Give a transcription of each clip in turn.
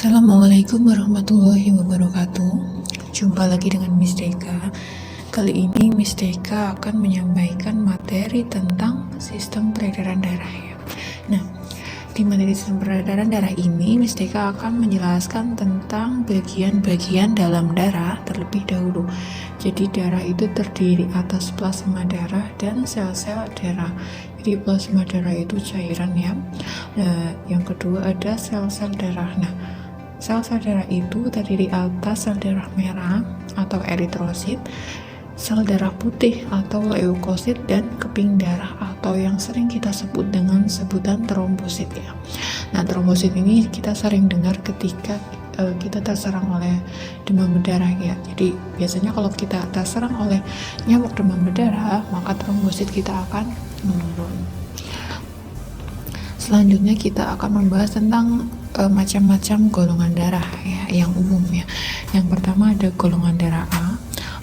Assalamualaikum warahmatullahi wabarakatuh. Jumpa lagi dengan Miss Deka. Kali ini Miss Deka akan menyampaikan materi tentang sistem peredaran darah ya. Nah, di materi sistem peredaran darah ini Miss Deka akan menjelaskan tentang bagian-bagian dalam darah terlebih dahulu. Jadi darah itu terdiri atas plasma darah dan sel-sel darah. Jadi plasma darah itu cairan ya. Nah, yang kedua ada sel-sel darah. Nah, sel-sel darah itu terdiri atas sel darah merah atau eritrosit, sel darah putih atau leukosit, dan keping darah atau yang sering kita sebut dengan sebutan trombosit ya. Nah, trombosit ini kita sering dengar ketika kita terserang oleh demam berdarah ya. Jadi biasanya kalau kita terserang oleh nyamuk demam berdarah, maka trombosit kita akan menurun. Selanjutnya kita akan membahas tentang macam-macam golongan darah ya, yang umum ya. Yang pertama ada golongan darah A,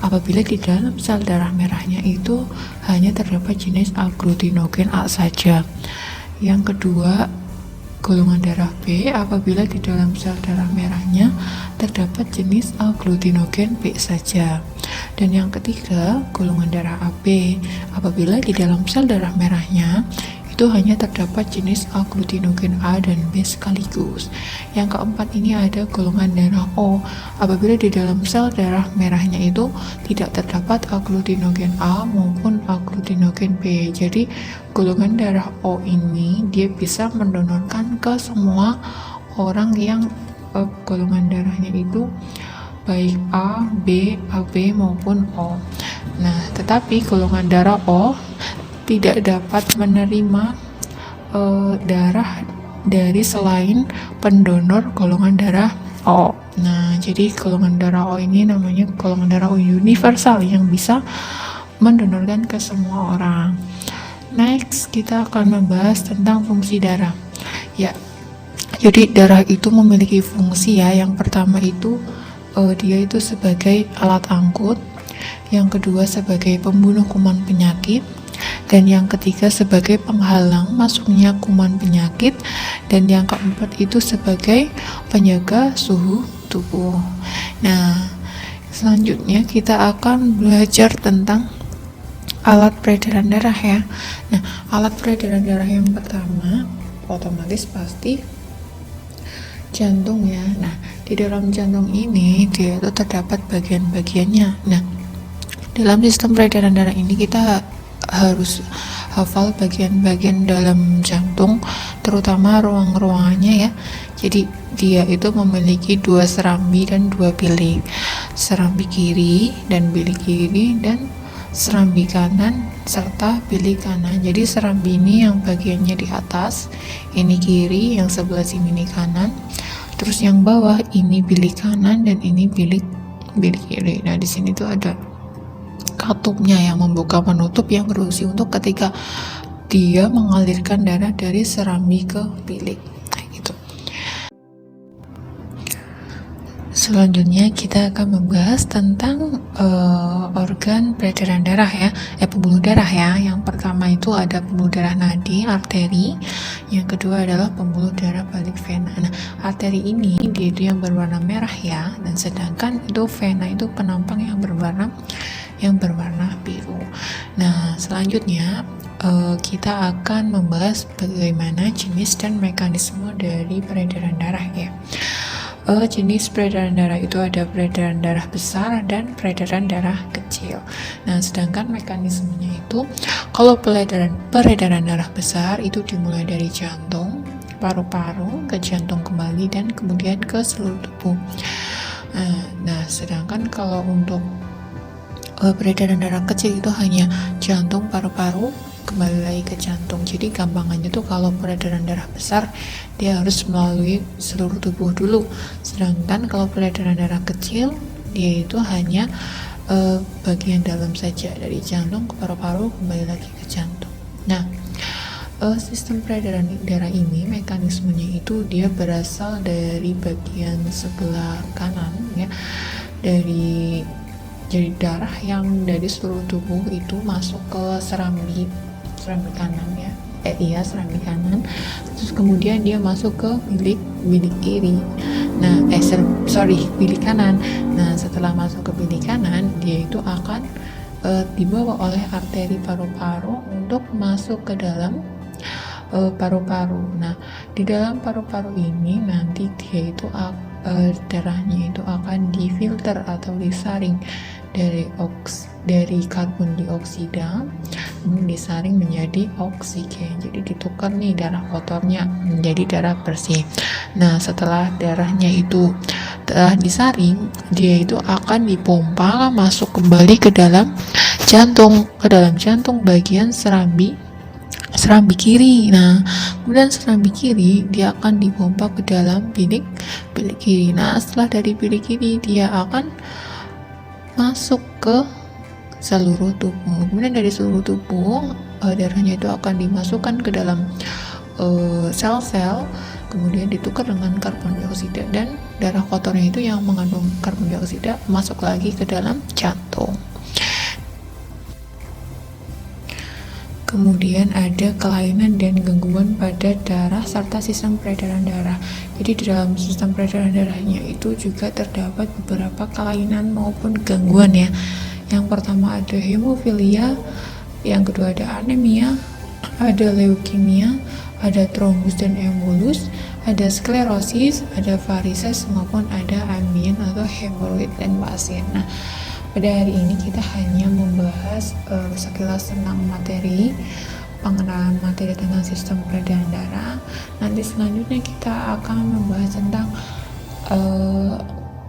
apabila di dalam sel darah merahnya itu hanya terdapat jenis agglutinogen A saja. Yang kedua, golongan darah B, apabila di dalam sel darah merahnya terdapat jenis agglutinogen B saja. Dan yang ketiga, golongan darah AB, apabila di dalam sel darah merahnya itu hanya terdapat jenis agglutinogen A dan B sekaligus. Yang keempat ini ada golongan darah O, apabila di dalam sel darah merahnya itu tidak terdapat agglutinogen A maupun agglutinogen B. Jadi golongan darah O ini dia bisa mendonorkan ke semua orang yang golongan darahnya itu baik A, B, AB maupun O. Nah, tetapi golongan darah O tidak dapat menerima darah dari selain pendonor golongan darah O. Nah, jadi golongan darah O ini namanya golongan darah O universal yang bisa mendonorkan ke semua orang. Next, kita akan membahas tentang fungsi darah. Ya, jadi darah itu memiliki fungsi ya. Yang pertama itu dia itu sebagai alat angkut. Yang kedua sebagai pembunuh kuman penyakit. Dan yang ketiga sebagai penghalang masuknya kuman penyakit, dan yang keempat itu sebagai penjaga suhu tubuh. Nah, selanjutnya kita akan belajar tentang alat peredaran darah ya. Nah, alat peredaran darah yang pertama otomatis pasti jantung ya. Nah, di dalam jantung ini dia itu terdapat bagian-bagiannya. Nah, dalam sistem peredaran darah ini kita harus hafal bagian-bagian dalam jantung, terutama ruang-ruangannya ya. Jadi dia itu memiliki 2 serambi dan 2 bilik, serambi kiri dan bilik kiri, dan serambi kanan serta bilik kanan. Jadi serambi ini yang bagiannya di atas ini kiri, yang sebelah sini ini kanan, terus yang bawah ini bilik kanan dan ini bilik kiri. Nah, di sini tuh ada katupnya yang membuka penutup yang berfungsi untuk ketika dia mengalirkan darah dari serambi ke bilik. Nah, gitu. Selanjutnya kita akan membahas tentang organ peredaran darah ya, pembuluh darah ya. Yang pertama itu ada pembuluh darah nadi, arteri. Yang kedua adalah pembuluh darah balik vena. Nah, arteri ini dia yang berwarna merah ya, dan sedangkan itu vena itu penampang yang berwarna biru. Nah, selanjutnya kita akan membahas bagaimana jenis dan mekanisme dari peredaran darah ya. Jenis peredaran darah itu ada peredaran darah besar dan peredaran darah kecil. Nah, sedangkan mekanismenya itu kalau peredaran darah besar itu dimulai dari jantung, paru-paru, ke jantung kembali, dan kemudian ke seluruh tubuh. Nah, sedangkan kalau untuk peredaran darah kecil itu hanya jantung, paru-paru, kembali lagi ke jantung. Jadi gampangannya tuh kalau peredaran darah besar dia harus melalui seluruh tubuh dulu, sedangkan kalau peredaran darah kecil dia itu hanya bagian dalam saja, dari jantung ke paru-paru kembali lagi ke jantung. Nah, sistem peredaran darah ini mekanismenya itu dia berasal dari bagian sebelah kanan ya, dari jadi darah yang dari seluruh tubuh itu masuk ke serambi kanan ya, serambi kanan, terus kemudian dia masuk ke bilik kiri. Nah, pilih kanan. Nah, setelah masuk ke pilih kanan, dia itu akan dibawa oleh arteri paru-paru untuk masuk ke dalam paru-paru. Nah, di dalam paru-paru ini nanti dia itu darahnya itu akan difilter atau disaring dari karbon dioksida, kemudian disaring menjadi oksigen. Jadi ditukar nih darah kotornya menjadi darah bersih. Nah, setelah darahnya itu telah disaring, dia itu akan dipompa masuk kembali ke dalam jantung bagian serambi kiri. Nah, kemudian serambi kiri dia akan dipompa ke dalam bilik kiri. Nah, setelah dari bilik kiri dia akan masuk ke seluruh tubuh. Kemudian dari seluruh tubuh darahnya itu akan dimasukkan ke dalam sel-sel, kemudian ditukar dengan karbon dioksida, dan darah kotornya itu yang mengandung karbon dioksida masuk lagi ke dalam jantung. Kemudian ada kelainan dan gangguan pada darah serta sistem peredaran darah. Jadi di dalam sistem peredaran darahnya itu juga terdapat beberapa kelainan maupun gangguan ya. Yang pertama ada hemofilia, yang kedua ada anemia, ada leukemia, ada trombus dan embolus, ada sklerosis, ada varises maupun ada ambien atau hemoroid dan pasien. Nah, pada hari ini kita hanya membahas sekilas tentang pengenalan materi tentang sistem peredaran darah. Nanti selanjutnya kita akan membahas tentang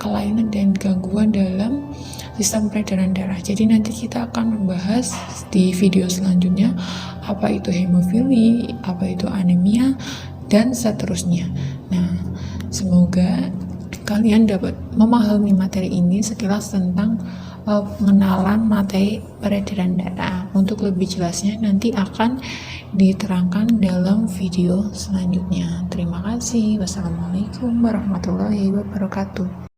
kelainan dan gangguan dalam sistem peredaran darah. Jadi nanti kita akan membahas di video selanjutnya apa itu hemofili, apa itu anemia, dan seterusnya. Nah, semoga kalian dapat memahami materi ini sekilas tentang pengenalan materi peredaran darah. Untuk lebih jelasnya nanti akan diterangkan dalam video selanjutnya. Terima kasih. Wassalamualaikum warahmatullahi wabarakatuh.